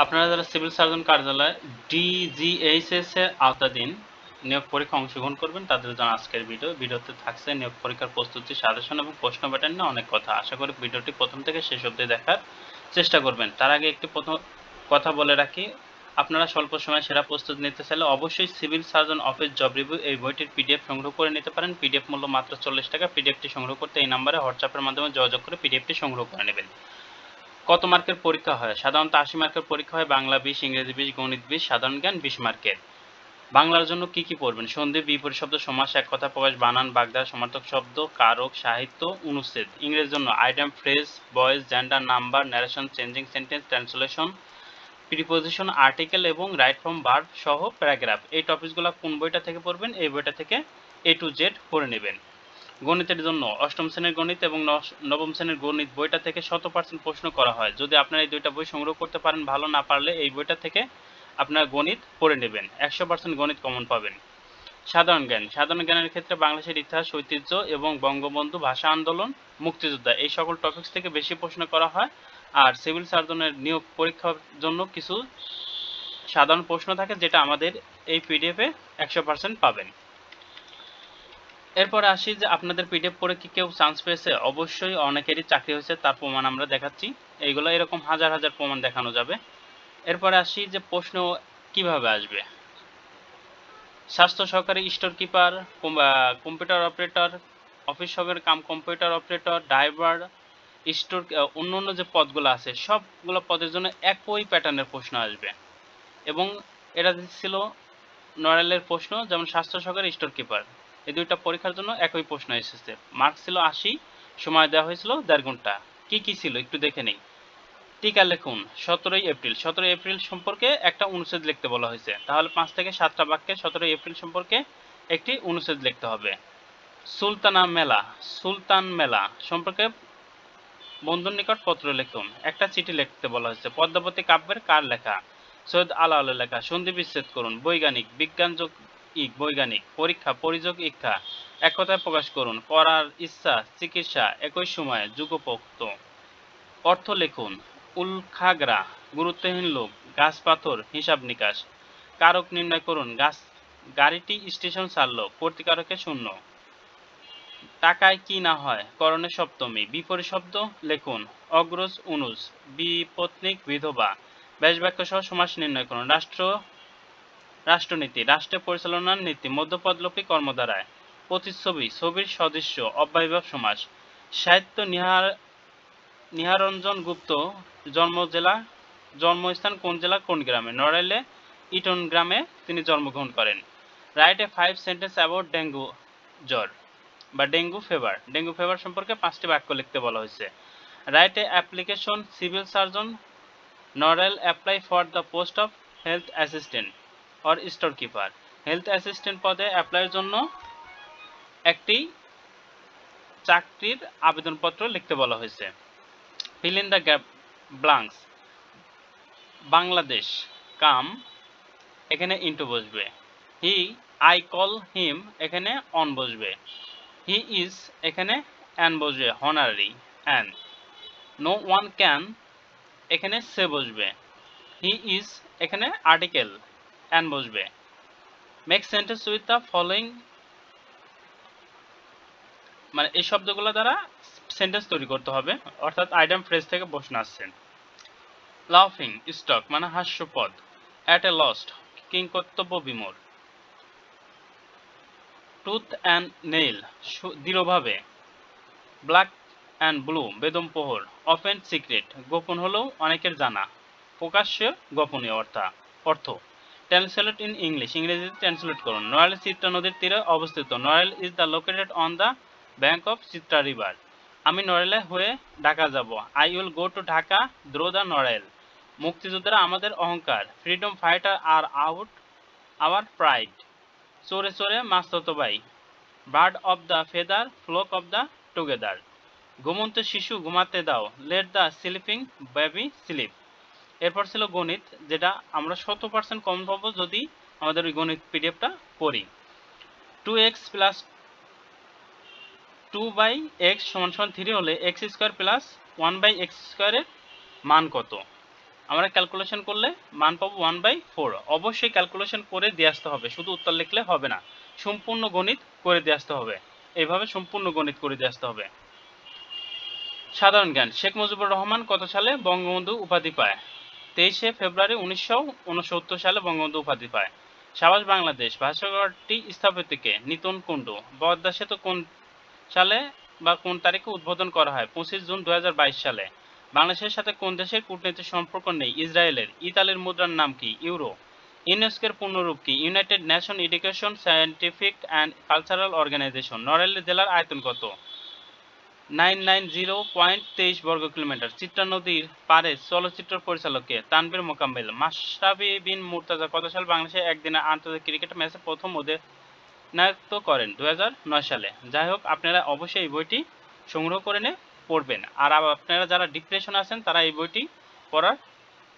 আপনারা যারা civil surgeon কার্যালয় ডিজিএইচএস এর আওতাধীন নিয়োগ পরীক্ষা অংশগ্রহণ করবেন তাদের জন্য আজকের ভিডিওতে থাকছে নিয়োগ পরীক্ষার প্রস্তুতি, সাজেশন এবং প্রশ্ন প্যাটার্ন নিয়ে অনেক কথা। আশা করি ভিডিওটি প্রথম থেকে শেষ অবধি দেখার চেষ্টা করবেন। তার আগে একটি প্রথম কথা বলে রাখি, আপনারা স্বল্প সময়ে সেরা প্রস্তুতি নিতে চাইলে অবশ্যই civil surgeon office job review এই বইটির পিডিএফ সংগ্রহ করে নিতে পারেন। পিডিএফ মূল্য মাত্র 40 টাকা। পিডিএফটি সংগ্রহ করতে এই নম্বরে হোয়াটসঅ্যাপের মাধ্যমে যোগাযোগ করে পিডিএফটি সংগ্রহ করে নেবেন। কত মার্কের পরীক্ষা হয়? সাধারণত 80 মার্কের পরীক্ষা হয়। বাংলা 20, ইংরেজি 20, গণিত 20, সাধারণ জ্ঞান 20 মার্কের। বাংলার জন্য কি কি পড়বেন? সন্ধি, বিপরীত শব্দ, সমাস, এক কথা প্রকাশ, বানান, বাগধারা, সমার্থক শব্দ, কারক, সাহিত্য, অনুচ্ছেদ। ইংরেজির জন্য item, phrase, voice, gender, number, narration, changing sentence, translation, preposition, article এবং রাইট ফ্রম ভার্ব সহ প্যারাগ্রাফ। এই টপিকসগুলো কোন বইটা থেকে পড়বেন? এই বইটা থেকে A to Z পড়ে নেবেন। গণিতের জন্য অষ্টম শ্রেণীর গণিত এবং নবম শ্রেণীর গণিত বইটা থেকে 100% প্রশ্ন করা হয়। যদি আপনারা এই দুইটা বই সংগ্রহ করতে পারেন ভালো, না পারলে এই বইটা থেকে আপনারা গণিত পড়ে নেবেন, 100% গণিত কমন পাবেন। সাধারণ জ্ঞান, সাধারণ জ্ঞানের ক্ষেত্রে বাংলাদেশের ইতিহাস, ঐতিহ্য এবং বঙ্গবন্ধু, ভাষা আন্দোলন, মুক্তিযোদ্ধা এই সকল টপিকস থেকে বেশি প্রশ্ন করা হয়। আর সিভিল সার্জনের নিয়োগ পরীক্ষার জন্য কিছু সাধারণ প্রশ্ন থাকে যেটা আমাদের এই পিডিএফে 100% পাবেন। এরপরে আসি যে আপনাদের পিডিএফ পড়ে কি কেউ চান্স পেয়েছে? অবশ্যই অনেকেরই চাকরি হয়েছে, তার প্রমাণ আমরা দেখাচ্ছি। এইগুলো এরকম হাজার হাজার প্রমাণ দেখানো যাবে। এরপরে আসি যে প্রশ্ন কিভাবে আসবে। স্বাস্থ্য সহকারী, store keeper, computer operator, office সবের কাম কম্পিউটার অপারেটর, ড্রাইভার, স্টোর, অন্য যে পদগুলো আছে সবগুলো পদের জন্য একই প্যাটার্নের প্রশ্ন আসবে। এবং এটা ছিল নড়াইলের প্রশ্ন, যেমন স্বাস্থ্য সহকারী, স্টোর কিপার, এই দুইটা পরীক্ষার জন্য একই প্রশ্ন এসেছে। মার্ক ছিল 80, সময় দেওয়া হয়েছিল 1.5 ঘন্টা। কি কি ছিল একটু দেখে নেই। টিকা লিখুন 17 এপ্রিল। 17 এপ্রিল সম্পর্কে একটা অনুচ্ছেদ লিখতে বলা হয়েছে, তাহলে 5 থেকে 7টা বাক্যে 17 এপ্রিল সম্পর্কে একটি অনুচ্ছেদ লিখতে হবে। সুলতানা মেলা, সুলতান মেলা সম্পর্কে বন্ধুর নিকট পত্র লিখুন, একটা চিঠি লিখতে বলা হয়েছে। পদ্মাবতী কাব্যের কার লেখা? সৈয়দ আলাওলের লেখা। সন্ধি বিচ্ছেদ করুন। বৈজ্ঞানিক, বিজ্ঞানযোগ বৈজ্ঞানিক, পরীক্ষা, পরিযোগ ইচ্ছা, এক কথায় প্রকাশ করুন। করার ইচ্ছা, চিকিৎসা, একই সময়ে, যুগপোক্ত। অর্থ লিখুন। উল্খাগ্রা, গুরুত্বহীন লোক, গাছ পাথর, হিসাব নিকাশ। কারক নির্ণয় করুন। গাড়িটি স্টেশন ছাড়ল, কর্তৃকারকে শূন্য। টাকায় কি না হয়? করণে সপ্তমী। বিপরীত শব্দ লিখুন। অগ্রজ, অনুজ, বিপত্নিক, বিধবা। ব্যাসবাক্য সহ সমাস নির্ণয় করুন। রাষ্ট্রনীতি, রাষ্ট্রের পরিচালনার নীতি, মধ্যপদলোপী কর্মধারায়। প্রতিচ্ছবি, ছবির সদৃশ্য, অব্যয়ভাব সমাস। সাহিত্য, নিহারঞ্জন গুপ্ত, জন্মস্থান কোন জেলা কোন গ্রামে? নড়াইলে ইটন গ্রামে তিনি জন্মগ্রহণ করেন। Write a 5 sentence about dengue জ্বর বা ডেঙ্গু ফিভার। ডেঙ্গু ফিভার সম্পর্কে 5টি বাক্য লিখতে বলা হয়েছে। Write a application civil surgeon Narail apply for the post of health assistant or store keeper. Health assistant পদে অ্যাপ্লাইয়ের জন্য একটি চাকরির আবেদনপত্র লিখতে বলা হয়েছে। Fill in the blanks. Bangladesh, কাম, এখানে ইন্টু বসবে। আই কল হিম, এখানে অন বসবে। হি ইজ, এখানে অ্যান বসবে, honorary an. No one can, এখানে সে বসবে। হি ইজ, এখানে আর্টিকেল অ্যান বসবে। Make sentence with the following, মানে এই শব্দগুলো দ্বারা সেন্টেন্স তৈরি করতে হবে, অর্থাৎ আইটেম ফ্রেজ থেকে প্রশ্ন আসছে। লাফিং স্টক মানে হাস্যপদ। অ্যাট এ লস্ট, কিংকর্তব্য বিমূঢ়। টুথ অ্যান্ড নেইল, দৃঢ়ভাবে। ব্ল্যাক অ্যান্ড ব্লু, বেদম প্রহর। অফেন সিক্রেট, গোপন হলেও অনেকের জানা। প্রকাশ্য, গোপনীয় অর্থ। ট্রান্সলেট ইন ইংলিশ, ইংরেজিতে ট্রান্সলেট করুন। নড়াইল চিত্রা নদীর তীরে অবস্থিত। Narail is the located on the bank of Chitra river. আমি নড়াইলে হয়ে ঢাকা যাব। I will go to Dhaka through the Narail. মুক্তিযোদ্ধারা আমাদের অহংকার। Freedom fighter are our pride. চোরে চোরে মাছতো ভাই। Bird of the feather, flock of the together. ঘুমন্ত শিশু ঘুমাতে দাও। Let the sleeping baby sleep. এরপর ছিল গণিত, যেটা আমরা 100% কম পাবো যদি আমাদের ওই গণিত পিডিএফটা করি। 2x প্লাস 2/x সমান সমান 3 হলে x স্কোয়ার প্লাস 1/x স্কোয়ারের মান কত? আমরা ক্যালকুলেশন করলে মান পাবো 1/4। অবশ্যই ক্যালকুলেশন করে দিয়ে আসতে হবে, শুধু উত্তর লিখলে হবে না, সম্পূর্ণ গণিত করে দিয়ে আসতে হবে। এইভাবে সম্পূর্ণ গণিত করে দিয়ে আসতে হবে। সাধারণ জ্ঞান, শেখ মুজিবুর রহমান কত সালে বঙ্গবন্ধু উপাধি পায়? 23শে ফেব্রুয়ারি 1969 সালে বঙ্গবন্ধু উপাধি পায়। সাবাস বাংলাদেশ ভাস্কর্যটি স্থাপিত কে? নিতুন কুণ্ডু। পদ্মা সেতু কোন সালে বা কোন তারিখে উদ্বোধন করা হয়? 25 জুন 2022 সালে। বাংলাদেশের সাথে কোন দেশের কূটনৈতিক সম্পর্ক নেই? ইসরায়েলের। ইতালির মুদ্রার নাম কি? ইউরো। ইউনেস্কোর পূর্ণরূপ কি? United Nation Education Scientific and Cultural Organization. Narail জেলার আয়তন কত? 990.23 বর্গ কিলোমিটার। চিত্রা নদীর পাড়ে চলচ্চিত্র পরিচালক কে? তানভীর মোকাম্মেল। মাশরাফি বিন মুর্তজা কত সালে বাংলাদেশে একদিনে আন্তর্জাতিক ক্রিকেট ম্যাচে প্রথম অধিনায়কত্ব করেন? 2009 সালে। যাই হোক, আপনারা অবশ্যই এই বইটি সংগ্রহ করে পড়বেন। আর আপনারা যারা ডিপ্রেশন আছেন তারা এই বইটি পড়ার